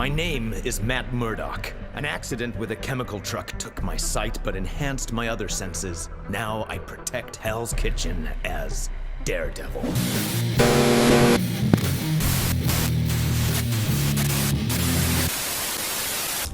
My name is Matt Murdock. An accident with a chemical truck took my sight but enhanced my other senses. Now I protect Hell's Kitchen as Daredevil.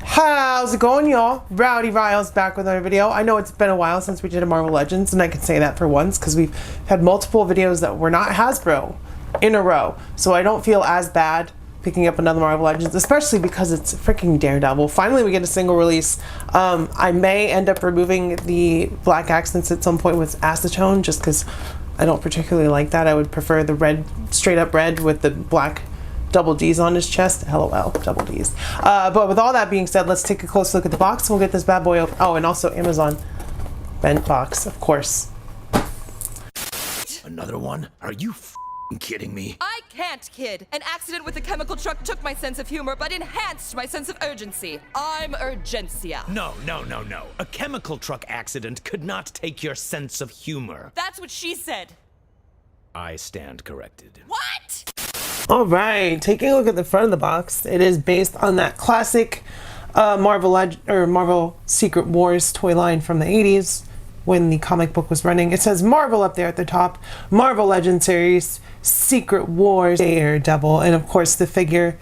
How's it going, y'all? Rowdy Riles back with another video. I know it's been a while since we did a Marvel Legends, and I can say that for once because we've had multiple videos that were not Hasbro in a row. So I don't feel as bad picking up another Marvel Legends, especially because it's freaking Daredevil. Finally, we get a single release. I may end up removing the black accents at some point with acetone just because I don't particularly like that. I would prefer the red, straight up red with the black double D's on his chest. LOL, double D's. But with all that being said, let's take a close look at the box and we'll get this bad boy open. Oh, and also Amazon bent box, of course. Another one? Are you f***ing kidding me? I can't kid. An accident with a chemical truck took my sense of humor, but enhanced my sense of urgency. I'm Urgencia. No. A chemical truck accident could not take your sense of humor. That's what she said. I stand corrected. What? Alright, taking a look at the front of the box, it is based on that classic Marvel Secret Wars toy line from the 80s when the comic book was running. It says Marvel up there at the top, Marvel Legends series, Secret Wars, Daredevil, and of course the figure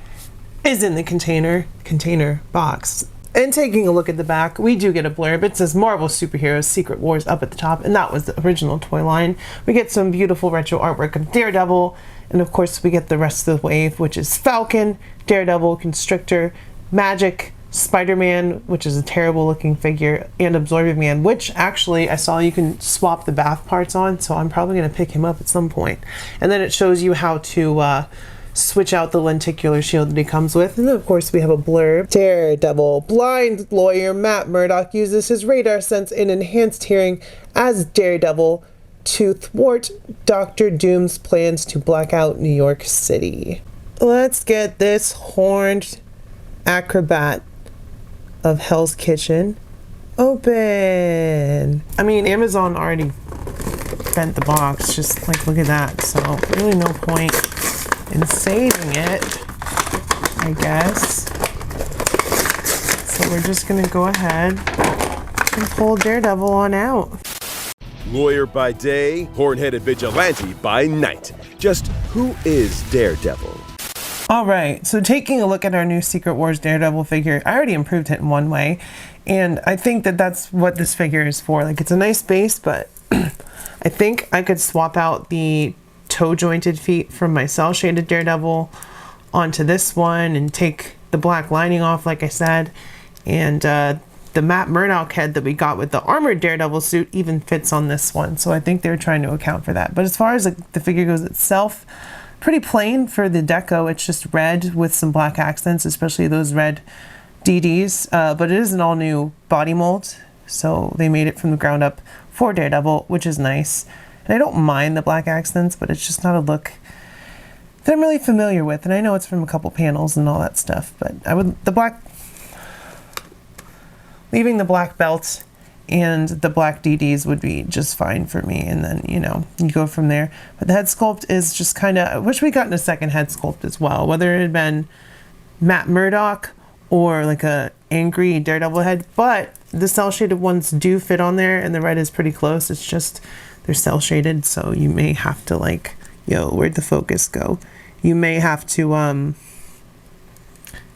is in the container box. And taking a look at the back, we do get a blurb. It says Marvel Superheroes Secret Wars up at the top, and that was the original toy line. We get some beautiful retro artwork of Daredevil, and of course we get the rest of the wave, which is Falcon, Daredevil, Constrictor, Magic, Spider-Man, which is a terrible looking figure, and Absorbing Man, which actually I saw you can swap the bath parts on, so I'm probably going to pick him up at some point. And then it shows you how to switch out the lenticular shield that he comes with. And then of course we have a blurb. Daredevil. Blind lawyer Matt Murdock uses his radar sense and enhanced hearing as Daredevil to thwart Dr. Doom's plans to black out New York City. Let's get this horned acrobat of Hell's Kitchen open. I mean, Amazon already bent the box. Just like, look at that. So really no point in saving it, I guess. So we're just gonna go ahead and pull Daredevil on out. Lawyer by day, horn-headed vigilante by night. Just who is Daredevil? Alright, so taking a look at our new Secret Wars Daredevil figure, I already improved it in one way, and I think that that's what this figure is for. Like, it's a nice base, but I think I could swap out the toe-jointed feet from my cel-shaded Daredevil onto this one and take the black lining off, like I said, and the Matt Murdock head that we got with the armored Daredevil suit even fits on this one, so I think they're trying to account for that. But as far as the figure goes itself, pretty plain for the deco. It's just red with some black accents, especially those red DDs, but it is an all new body mold, so they made it from the ground up for Daredevil, which is nice. And I don't mind the black accents, but it's just not a look that I'm really familiar with. And I know it's from a couple panels and all that stuff, but leaving the black belt and the black DDs would be just fine for me. And then, you know, you go from there. But the head sculpt is just kind of, I wish we gotten a second head sculpt as well, whether it had been Matt Murdock or like a angry Daredevil head. But the cel shaded ones do fit on there, and the red is pretty close. It's just they're cel shaded, so you may have to, like, yo, where'd the focus go? You may have to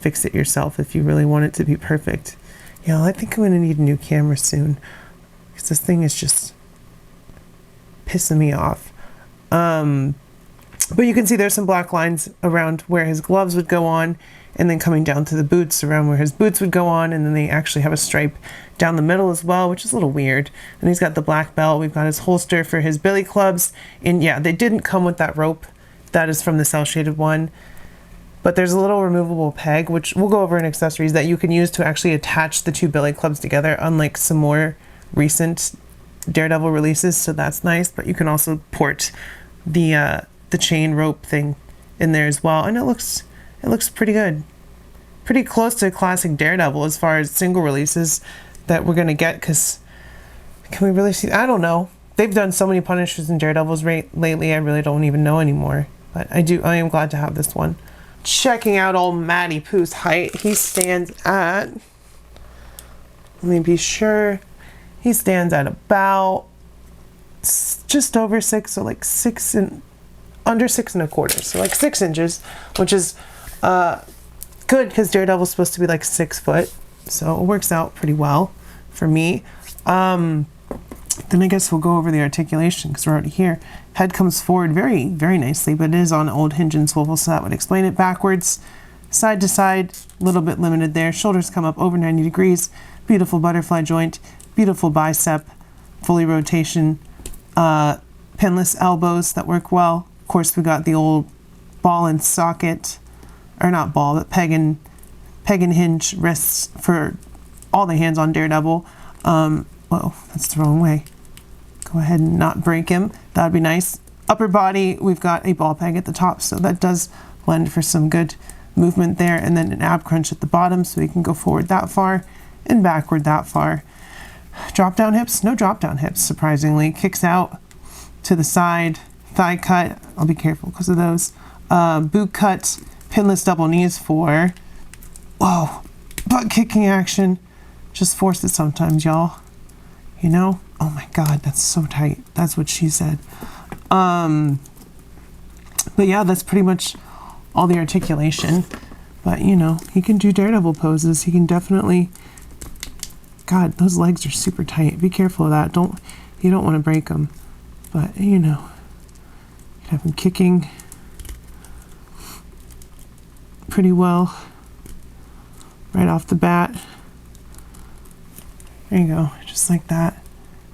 fix it yourself if you really want it to be perfect. Yeah, I think I'm gonna need a new camera soon because this thing is just pissing me off. But you can see there's some black lines around where his gloves would go on, and then coming down to the boots around where his boots would go on, and then they actually have a stripe down the middle as well, which is a little weird. And he's got the black belt. We've got his holster for his billy clubs, and yeah, they didn't come with that rope. That is from the cel shaded one. But there's a little removable peg, which we'll go over in accessories, that you can use to actually attach the two billy clubs together, unlike some more recent Daredevil releases, so that's nice. But you can also port the chain rope thing in there as well, and it looks pretty good. Pretty close to classic Daredevil as far as single releases that we're gonna get, because can we really see? I don't know. They've done so many Punishers and Daredevils lately, I really don't even know anymore. But I am glad to have this one. checking out old Matty Pooh's height. He stands at, let me be sure, he stands at about just over 6, so like 6 and under 6 1/4, so like 6 inches, which is good because Daredevil's supposed to be like 6 foot, so it works out pretty well for me. Then I guess we'll go over the articulation because we're already here. Head comes forward very, very nicely, but it is on old hinge and swivel, so that would explain it. Backwards, side to side, a little bit limited there. Shoulders come up over 90 degrees. Beautiful butterfly joint, beautiful bicep, fully rotation, pinless elbows that work well. Of course, we got the old ball and socket, or not ball, but peg and hinge wrists for all the hands on Daredevil. Whoa, that's the wrong way. Go ahead and not break him. That would be nice. Upper body, we've got a ball peg at the top, so that does lend for some good movement there. And then an ab crunch at the bottom, so he can go forward that far and backward that far. Drop down hips, no drop down hips, surprisingly. Kicks out to the side, thigh cut. I'll be careful because of those. Boot cut, pinless double knees for, whoa, butt kicking action. Just force it sometimes, y'all. You know? Oh my God, that's so tight. That's what she said. But yeah, that's pretty much all the articulation. But you know, he can do Daredevil poses. He can definitely, God, those legs are super tight. Be careful of that. You don't want to break them. But you know, you have him kicking pretty well right off the bat. There you go, just like that.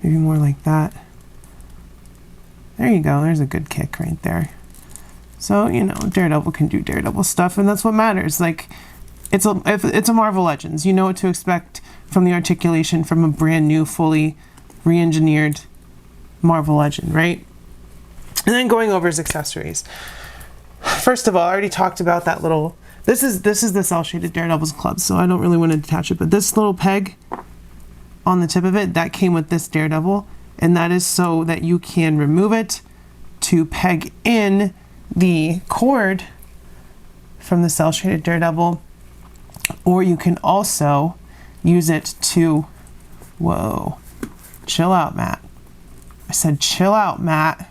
Maybe more like that. There you go, there's a good kick right there. So, you know, Daredevil can do Daredevil stuff, and that's what matters. Like, it's a Marvel Legends. You know what to expect from the articulation from a brand new, fully re-engineered Marvel Legend, right? And then going over his accessories. First of all, I already talked about that little, this is the cel-shaded Daredevil's club, so I don't really want to detach it, but this little peg on the tip of it, that came with this Daredevil, and that is so that you can remove it to peg in the cord from the cel-shaded Daredevil, or you can also use it to, whoa, chill out, Matt. I said chill out, Matt.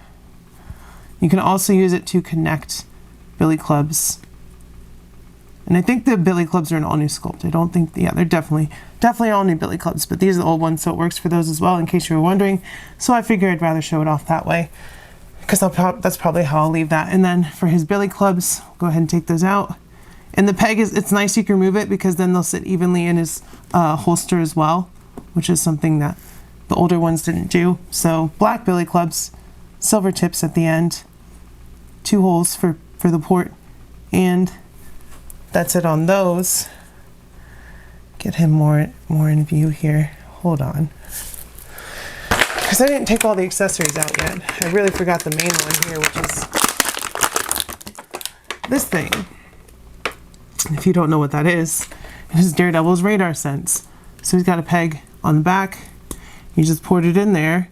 You can also use it to connect billy clubs. And I think the billy clubs are an all new sculpt. I don't think, yeah, they're definitely all new billy clubs, but these are the old ones, so it works for those as well, in case you were wondering. So I figured I'd rather show it off that way, because that's probably how I'll leave that. And then for his billy clubs, go ahead and take those out. And the peg it's nice you can remove it, because then they'll sit evenly in his holster as well, which is something that the older ones didn't do. So black billy clubs, silver tips at the end, 2 holes for the port, and that's it on those. Get him more in view here. Hold on, because I didn't take all the accessories out yet. I really forgot the main one here, which is this thing. If you don't know what that is, it is Daredevil's radar sense. So he's got a peg on the back. You just port it in there,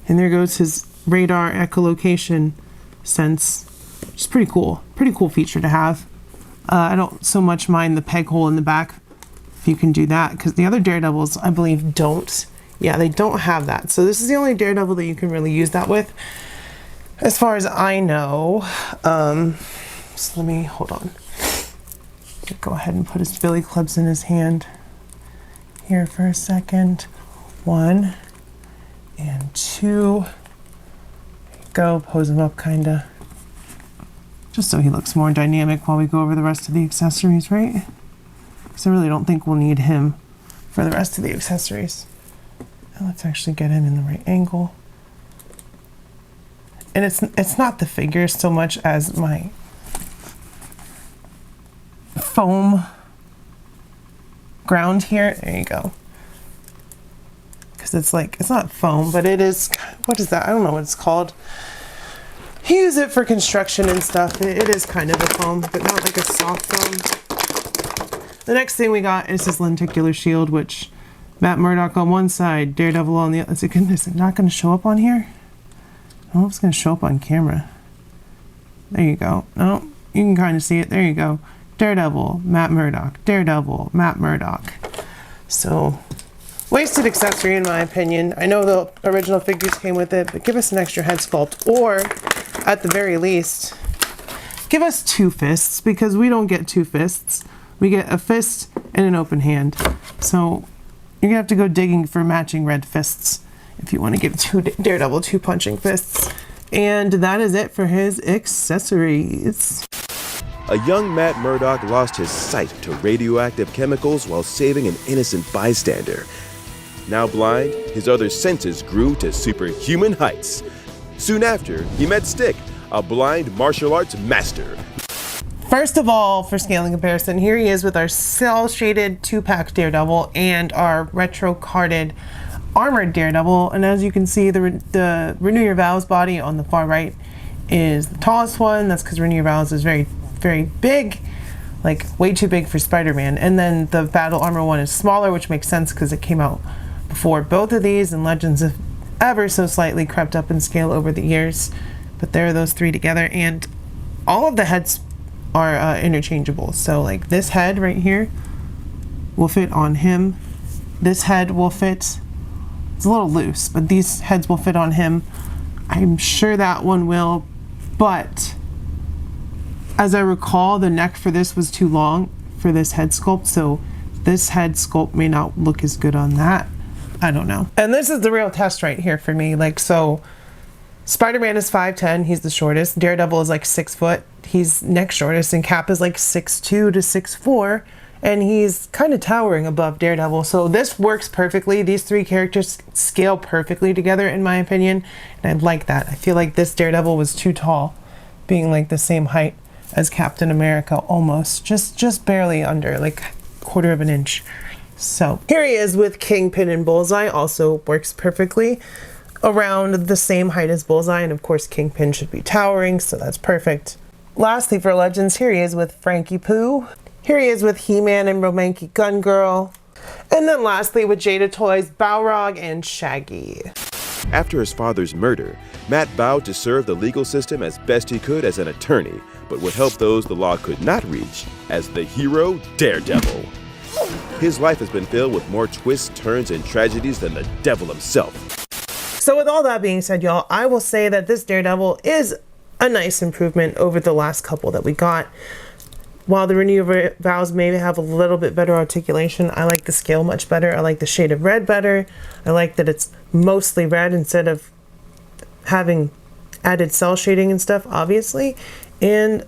and there goes his radar echolocation sense, which is pretty cool. Pretty cool feature to have. I don't so much mind the peg hole in the back, if you can do that, because the other Daredevils, I believe, don't. Yeah, they don't have that. So this is the only Daredevil that you can really use that with, as far as I know. So let me, hold on. Go ahead and put his billy clubs in his hand here for a second. 1 and 2. There you go, pose him up kinda, just so he looks more dynamic while we go over the rest of the accessories, right? Because I really don't think we'll need him for the rest of the accessories. Now let's actually get him in the right angle. And it's not the figure so much as my foam ground here. There you go. Because it's like, it's not foam, but it is, what is that? I don't know what it's called. You use it for construction and stuff. It is kind of a foam, but not like a soft foam. The next thing we got is his lenticular shield, which Matt Murdock on one side, Daredevil on the other. Is it not going to show up on here? I don't know if it's going to show up on camera. There you go. No, you can kind of see it. There you go. Daredevil, Matt Murdock, Daredevil, Matt Murdock. So, wasted accessory in my opinion. I know the original figures came with it, but give us an extra head sculpt, or at the very least, give us 2 fists, because we don't get 2 fists. We get a fist and an open hand. So you're gonna have to go digging for matching red fists if you want to give Daredevil 2 punching fists. And that is it for his accessories. A young Matt Murdock lost his sight to radioactive chemicals while saving an innocent bystander. Now blind, his other senses grew to superhuman heights. Soon after, he met Stick, a blind martial arts master. First of all, for scaling comparison, here he is with our cell-shaded 2-pack Daredevil and our retro-carded armored Daredevil. And as you can see, the Renew Your Vows body on the far right is the tallest one. That's because Renew Your Vows is very, very big, like way too big for Spider-Man. And then the battle armor one is smaller, which makes sense because it came out before both of these, and Legends have ever so slightly crept up in scale over the years. But there are those 3 together, and all of the heads are interchangeable. So like this head right here will fit on him. This head will fit, it's a little loose, but these heads will fit on him. I'm sure that one will, but as I recall, the neck for this was too long for this head sculpt, so this head sculpt may not look as good on that. I don't know. And this is the real test right here for me. Like, so Spider-Man is 5'10", he's the shortest. Daredevil is like 6 foot, he's next shortest, and Cap is like 6'2" to 6'4", and he's kind of towering above Daredevil. So this works perfectly. These 3 characters scale perfectly together in my opinion, and I like that. I feel like this Daredevil was too tall, being like the same height as Captain America, almost, just barely under, like 1/4 of an inch. So here he is with Kingpin and Bullseye, also works perfectly. Around the same height as Bullseye, and of course Kingpin should be towering, so that's perfect. Lastly, for Legends, here he is with Frankie Pooh. Here he is with He-Man and Romanky Gun Girl. And then lastly with Jada Toys, Balrog and Shaggy. After his father's murder, Matt vowed to serve the legal system as best he could as an attorney, but would help those the law could not reach as the hero Daredevil. His life has been filled with more twists, turns, and tragedies than the devil himself. So with all that being said, y'all, I will say that this Daredevil is a nice improvement over the last couple that we got. While the Renew Your Vows may have a little bit better articulation, I like the scale much better. I like the shade of red better. I like that it's mostly red instead of having added cell shading and stuff, obviously. And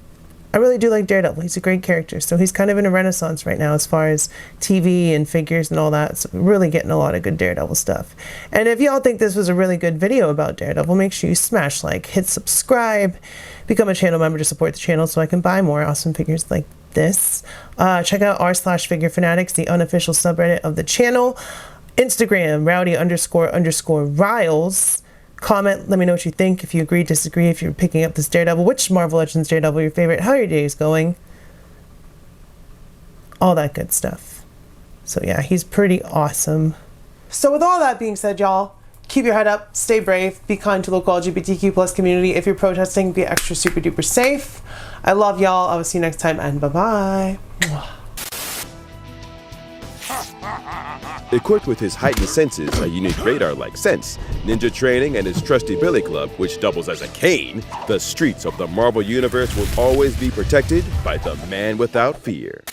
I really do like Daredevil. He's a great character. So he's kind of in a renaissance right now as far as TV and figures and all that. So we're really getting a lot of good Daredevil stuff. And if y'all think this was a really good video about Daredevil, make sure you smash like, hit subscribe, become a channel member to support the channel so I can buy more awesome figures like this. Check out r/figurefanatics, the unofficial subreddit of the channel. Instagram, rowdy__riles. Comment, let me know what you think, if you agree, disagree, if you're picking up this Daredevil, which Marvel Legends Daredevil your favorite, how your day is going, all that good stuff. So yeah, he's pretty awesome. So with all that being said, y'all, keep your head up, stay brave, be kind to local LGBTQ+ community. If you're protesting, be extra super duper safe. I love y'all. I will see you next time, and bye-bye. Equipped with his heightened senses, a unique radar-like sense, ninja training, and his trusty billy club, which doubles as a cane, the streets of the Marvel Universe will always be protected by the Man Without Fear.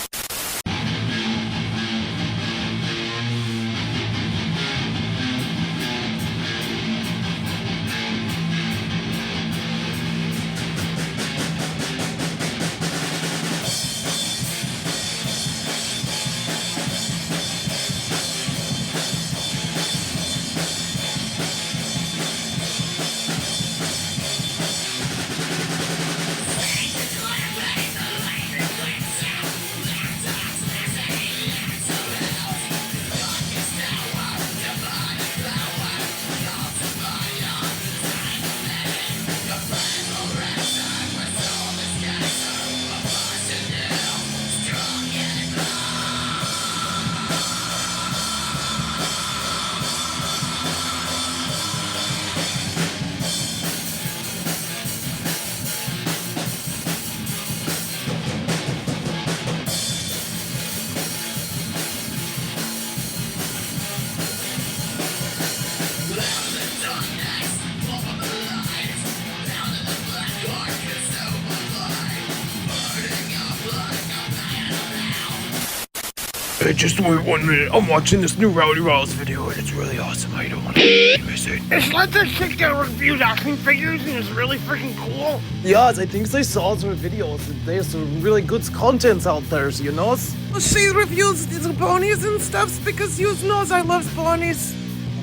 Okay, just wait 1 minute. I'm watching this new Rowdy Rouse video and it's really awesome. I don't want to miss it. It's like this chick that reviews action figures and it's really freaking cool. Yes, I think I saw some videos. There's some really good contents out there, you know? She reviews the ponies and stuff because you knows I love ponies.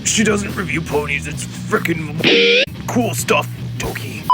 She doesn't review ponies. It's freaking cool stuff, Toki.